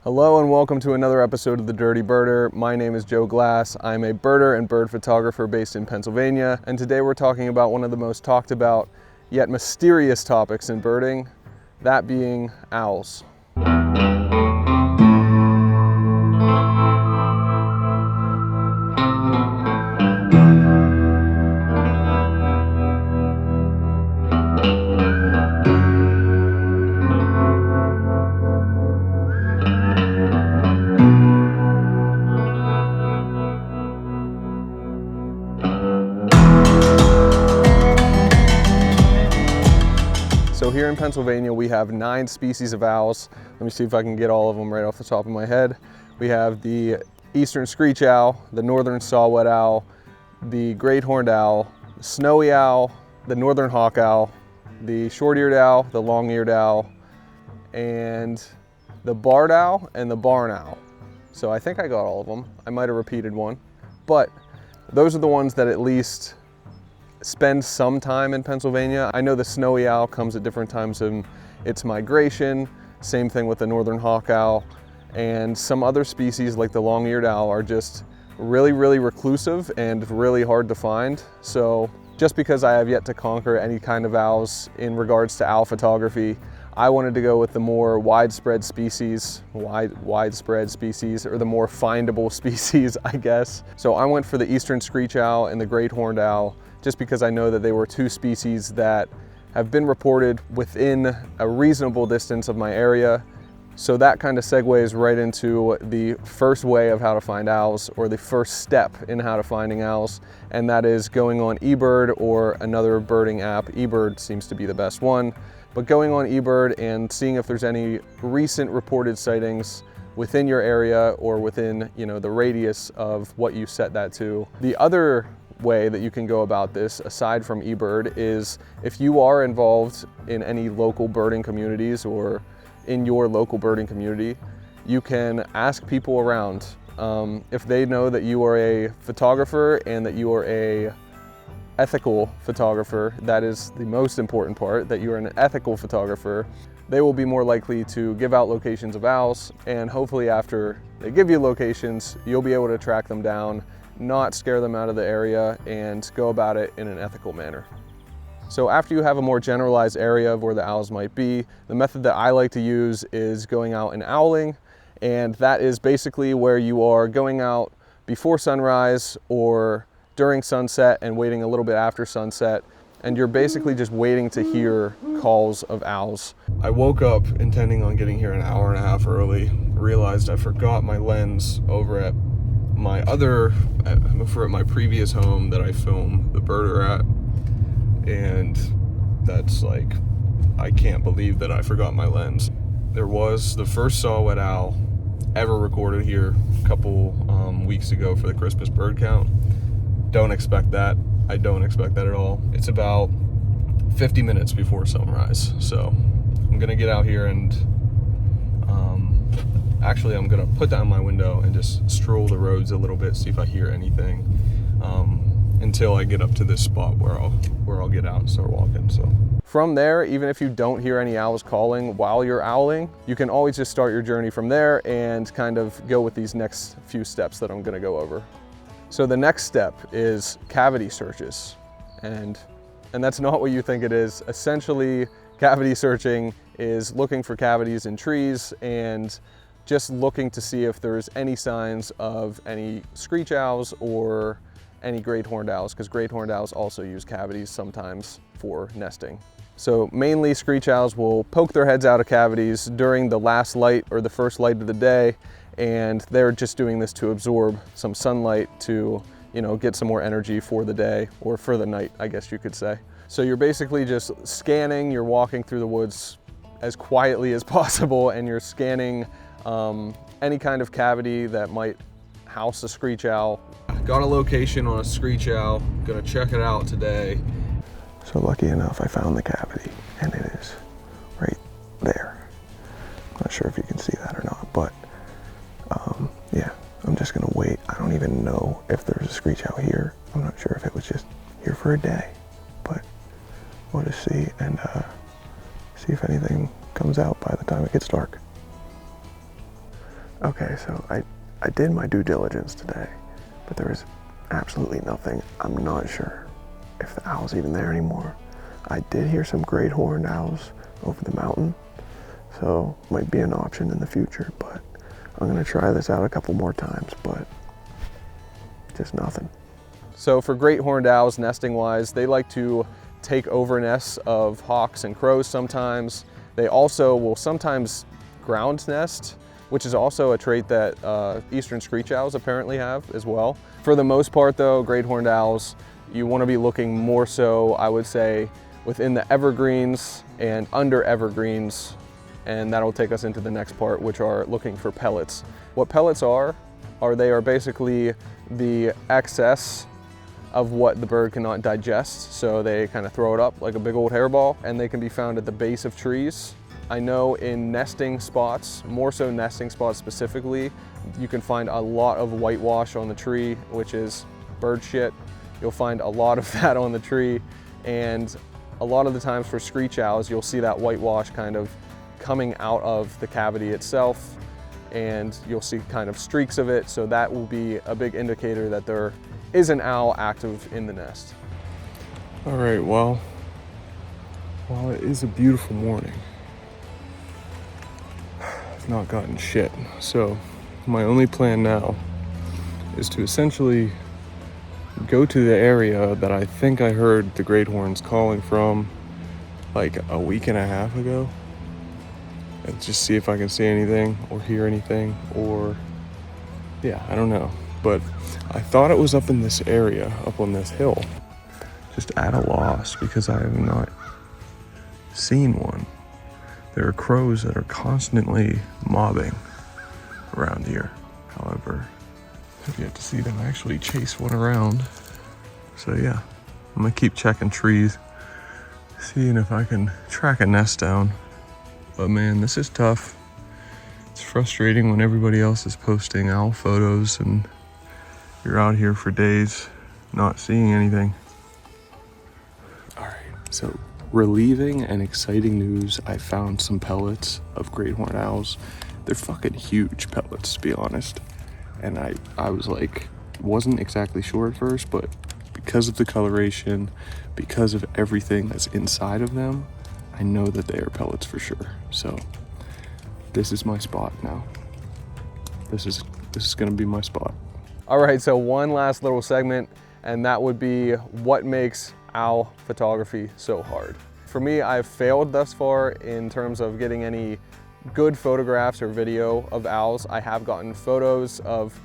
Hello and welcome to another episode of The Dirty Birder. My name is Joe Glass. I'm a birder and bird photographer based in Pennsylvania, and today we're talking about one of the most talked about yet mysterious topics in birding, that being owls. So here in Pennsylvania, we have 9 species of owls. Let me see if I can get all of them right off the top of my head. We have the eastern screech owl, the northern saw-whet owl, the great horned owl, the snowy owl, the northern hawk owl, the short-eared owl, the long-eared owl, and the barred owl and the barn owl. So I think I got all of them. I might have repeated one, but those are the ones that at least spend some time in Pennsylvania. I know the snowy owl comes at different times in its migration, same thing with the northern hawk owl, and some other species like the long-eared owl are just really reclusive and really hard to find. So just because I have yet to conquer any kind of owls in regards to owl photography, I wanted to go with the more widespread species, or the more findable species, I guess. So I went for the eastern screech owl and the great horned owl, just because I know that they were 2 species that have been reported within a reasonable distance of my area. So that kind of segues right into the first way of how to find owls, or the first step in how to finding owls, and that is going on eBird or another birding app. eBird seems to be the best one, but going on eBird and seeing if there's any recent reported sightings within your area or within, the radius of what you set that to. The other way that you can go about this, aside from eBird, is if you are involved in any local birding communities or in your local birding community, you can ask people around if they know that you are a photographer and that you are a ethical photographer. That is the most important part, that you are an ethical photographer. They will be more likely to give out locations of owls, and hopefully after they give you locations, you'll be able to track them down, not scare them out of the area, and go about it in an ethical manner. So after you have a more generalized area of where the owls might be, the method that I like to use is going out and owling, and that is basically where you are going out before sunrise or during sunset and waiting a little bit after sunset, and you're basically just waiting to hear calls of owls. I woke up intending on getting here an hour and a half early, realized I forgot my lens over at my previous home that I filmed the birder at, and that's like, I can't believe that I forgot my lens. There was the first saw-whet owl ever recorded here a couple weeks ago for the Christmas bird count. Don't expect that. I don't expect that at all. It's about 50 minutes before sunrise, so I'm gonna get out here and actually, I'm gonna put down my window and just stroll the roads a little bit, see if I hear anything, until I get up to this spot where I'll get out and start walking. So from there, even if you don't hear any owls calling while you're owling, you can always just start your journey from there and kind of go with these next few steps that I'm gonna go over. So the next step is cavity searches, and that's not what you think it is. Essentially, cavity searching is looking for cavities in trees and just looking to see if there's any signs of any screech owls or any great horned owls, because great horned owls also use cavities sometimes for nesting. So mainly screech owls will poke their heads out of cavities during the last light or the first light of the day, and they're just doing this to absorb some sunlight to, get some more energy for the day, or for the night, I guess you could say. So you're basically just scanning, you're walking through the woods as quietly as possible, and you're scanning any kind of cavity that might house a screech owl. Got a location on a screech owl, gonna check it out today. So lucky enough, I found the cavity, and it is right there. I'm not sure if you can see that or not, but yeah, I'm just gonna wait. I don't even know if there's a screech owl here. I'm not sure if it was just here for a day, but we'll just see and see if anything comes out by the time it gets dark. Okay, so I did my due diligence today, but there is absolutely nothing. I'm not sure if the owl's even there anymore. I did hear some great horned owls over the mountain, so might be an option in the future, but I'm gonna try this out a couple more times, but just nothing. So for great horned owls, nesting wise, they like to take over nests of hawks and crows sometimes. They also will sometimes ground nest, which is also a trait that eastern screech owls apparently have as well. For the most part though, great horned owls, you want to be looking more so, I would say, within the evergreens and under evergreens, and that'll take us into the next part, which are looking for pellets. What pellets are they are basically the excess of what the bird cannot digest, so they kind of throw it up like a big old hairball, and they can be found at the base of trees. I know in nesting spots, more so nesting spots specifically, you can find a lot of whitewash on the tree, which is bird shit. You'll find a lot of that on the tree, and a lot of the times for screech owls, you'll see that whitewash kind of coming out of the cavity itself, and you'll see kind of streaks of it, so that will be a big indicator that there is an owl active in the nest. All right, well, while it is a beautiful morning, I've not gotten shit, so my only plan now is to essentially go to the area that I think I heard the great horns calling from like a week and a half ago, and just see if I can see anything or hear anything, or yeah, I don't know. But I thought it was up in this area, up on this hill. Just at a loss because I have not seen one. There are crows that are constantly mobbing around here. However, I've yet to see them actually chase one around. So yeah, I'm gonna keep checking trees, seeing if I can track a nest down. But man, this is tough. It's frustrating when everybody else is posting owl photos and you're out here for days not seeing anything. All right, so relieving and exciting news, I found some pellets of great horned owls. They're fucking huge pellets, to be honest. And I was like, wasn't exactly sure at first, but because of the coloration, because of everything that's inside of them, I know that they are pellets for sure. So this is my spot now. This is gonna be my spot. All right, so one last little segment, and that would be what makes owl photography so hard. For me, I've failed thus far in terms of getting any good photographs or video of owls. I have gotten photos of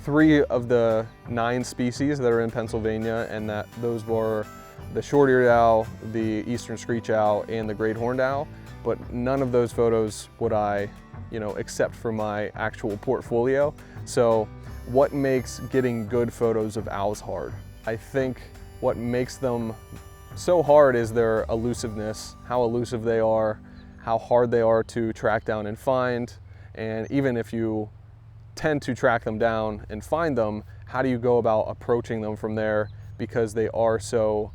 3 of the 9 species that are in Pennsylvania, and those were the short-eared owl, the eastern screech owl, and the great horned owl. But none of those photos would I, accept for my actual portfolio. So what makes getting good photos of owls hard? I think what makes them so hard is their elusiveness, how elusive they are, how hard they are to track down and find, and even if you tend to track them down and find them, how do you go about approaching them from there, because they are so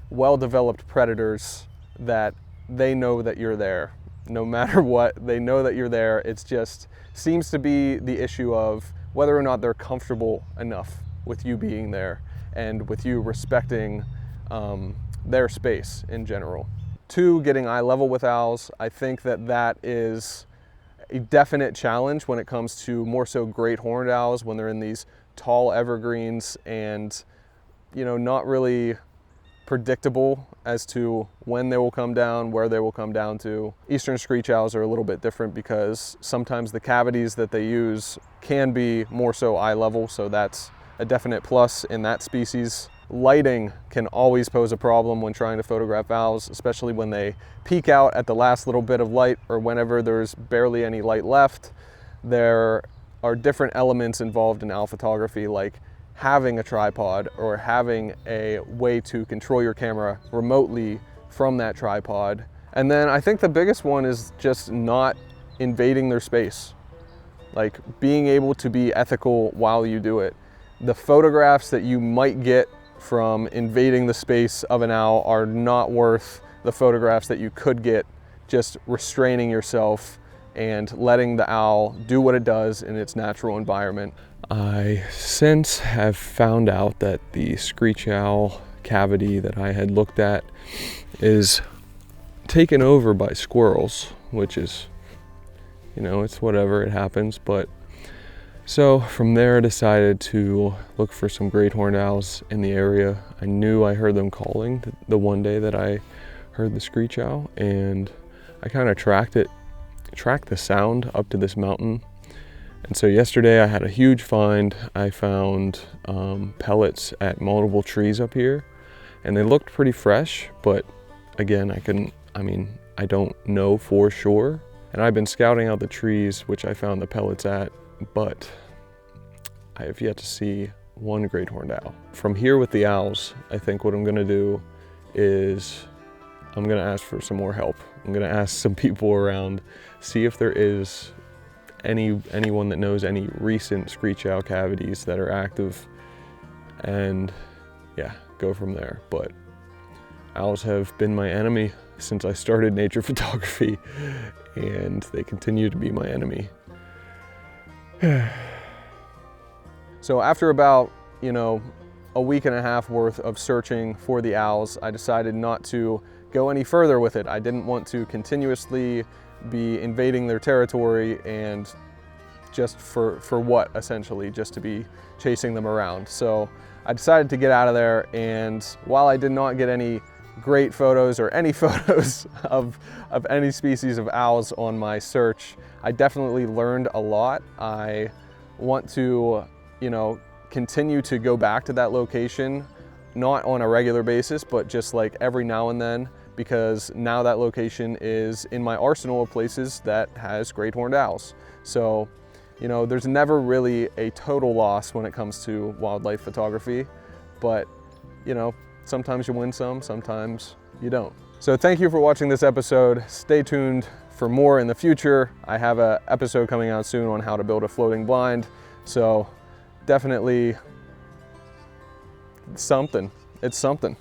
well-developed predators that they know that you're there. No matter what, they know that you're there. It's just seems to be the issue of whether or not they're comfortable enough with you being there and with you respecting their space in general. 2, getting eye level with owls. I think that is a definite challenge when it comes to more so great horned owls when they're in these tall evergreens and, not really predictable as to when they will come down, where they will come down to. Eastern screech owls are a little bit different because sometimes the cavities that they use can be more so eye level, so that's a definite plus in that species. Lighting can always pose a problem when trying to photograph owls, especially when they peek out at the last little bit of light or whenever there's barely any light left. There are different elements involved in owl photography, like having a tripod or having a way to control your camera remotely from that tripod. And then I think the biggest one is just not invading their space, like being able to be ethical while you do it. The photographs that you might get from invading the space of an owl are not worth the photographs that you could get just restraining yourself and letting the owl do what it does in its natural environment. I since have found out that the screech owl cavity that I had looked at is taken over by squirrels, which is, you know, it's whatever, it happens. But so from there I decided to look for some great horned owls in the area. I knew I heard them calling the one day that I heard the screech owl, and I kind of tracked the sound up to this mountain. And so yesterday I had a huge find. I found pellets at multiple trees up here, and they looked pretty fresh, but again, I don't know for sure. And I've been scouting out the trees which I found the pellets at, but I have yet to see one great horned owl. From here with the owls, I think what I'm gonna do is I'm gonna ask for some more help. I'm gonna ask some people around, see if there is anyone that knows any recent screech owl cavities that are active, and yeah, go from there. But owls have been my enemy since I started nature photography, and they continue to be my enemy. So after about, a week and a half worth of searching for the owls, I decided not to go any further with it. I didn't want to continuously be invading their territory, and just for what, essentially, just to be chasing them around. So I decided to get out of there, and while I did not get any great photos or any photos of any species of owls on my search, I definitely learned a lot. I want to, continue to go back to that location, not on a regular basis, but just like every now and then, because now that location is in my arsenal of places that has great horned owls. So, there's never really a total loss when it comes to wildlife photography, but, sometimes you win some, sometimes you don't. So thank you for watching this episode. Stay tuned for more in the future. I have an episode coming out soon on how to build a floating blind. So definitely something. It's something,